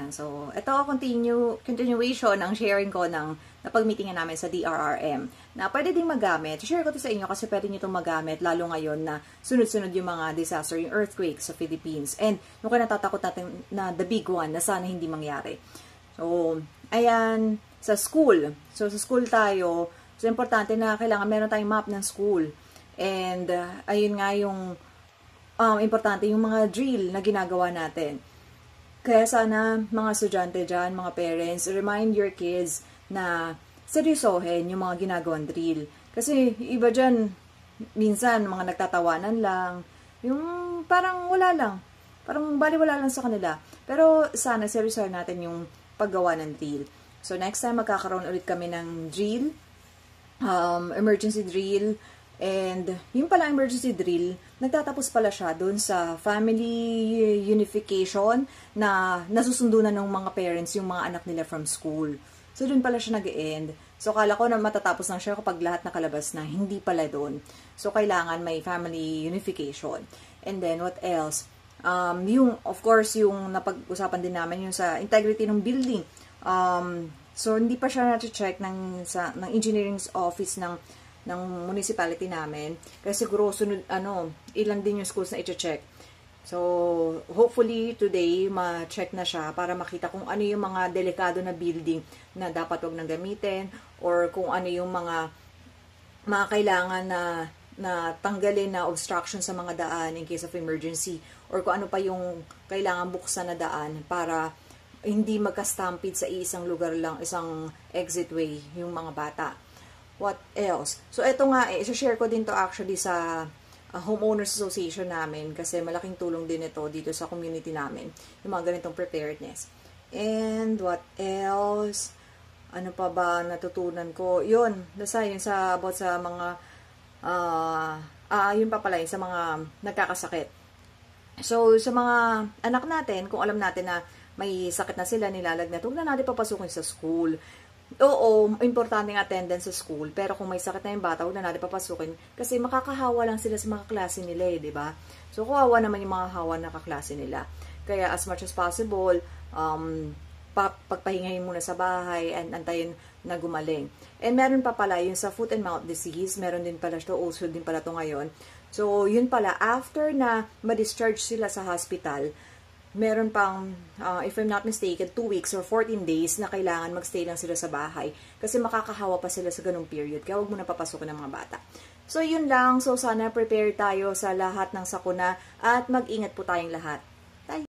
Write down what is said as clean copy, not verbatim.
Ayan, so ito continuation ng sharing ko ng napag-meetingan namin sa DRRM na pwede ding magamit. Share ko to sa inyo kasi pwede nyo itong magamit lalo ngayon na sunod-sunod yung mga disaster, yung earthquake sa Philippines. And yung kinatatakot natin na the big one na sana hindi mangyari. So, ayan, sa school. So, sa school tayo, so importante na kailangan meron tayong map ng school. And ayun nga yung importante yung mga drill na ginagawa natin. Kaya sana mga estudyante dyan, mga parents, remind your kids na seryosohin yung mga ginagawang drill. Kasi iba dyan, minsan mga nagtatawanan lang, yung parang wala lang, parang baliwala lang sa kanila. Pero sana seryosohin natin yung paggawa ng drill. So next time magkakaroon ulit kami ng drill, emergency drill. And yung pala emergency drill, nagtatapos pala siya doon sa family unification na nasusundo na ng mga parents yung mga anak nila from school. So doon pala siya nag-end. So kala ko na matatapos lang siya kapag lahat nakalabas na, hindi pala doon. So kailangan may family unification. And then what else? Yung of course yung napag-usapan din namin yung sa integrity ng building. So hindi pa siya na-check ng engineering office ng municipality namin. Kasi siguro sunod, ilan din yung schools na i-check. So, hopefully today, ma-check na siya para makita kung ano yung mga delikado na building na dapat wag nang gamitin or kung ano yung mga kailangan na tanggalin na obstruction sa mga daan in case of emergency or kung ano pa yung kailangan buksan na daan para hindi magka-stampede sa isang lugar lang, isang exit way yung mga bata. What else? So, ito nga, i-share ko din to actually sa Homeowners Association namin kasi malaking tulong din ito dito sa community namin, yung mga ganitong preparedness. And what else? Ano pa ba natutunan ko? Yun, nasa yun sa about sa mga yun pa pala yun, sa mga nagkakasakit. So, sa mga anak natin, kung alam natin na may sakit na sila, nilalagnat, huwag na natin papasukin sa school. Oo, importante ang attendance sa school, pero kung may sakit na yung bata, huwag na natin papasukin kasi makakahawa lang sila sa mga klase nila di ba? So, kawawa naman yung mga hawa na kaklase nila. Kaya, as much as possible, pagpahingahin muna sa bahay and antayin na gumaling. And meron pa pala yung sa foot and mouth disease, meron din pala ito, uso din pala ito ngayon. So, yun pala, after na ma-discharge sila sa hospital, meron pang, if I'm not mistaken, 2 weeks or 14 days na kailangan magstay lang sila sa bahay. Kasi makakahawa pa sila sa ganung period. Kaya huwag mo na papasukin ng mga bata. So, yun lang. So, sana prepare tayo sa lahat ng sakuna at mag-ingat po tayong lahat.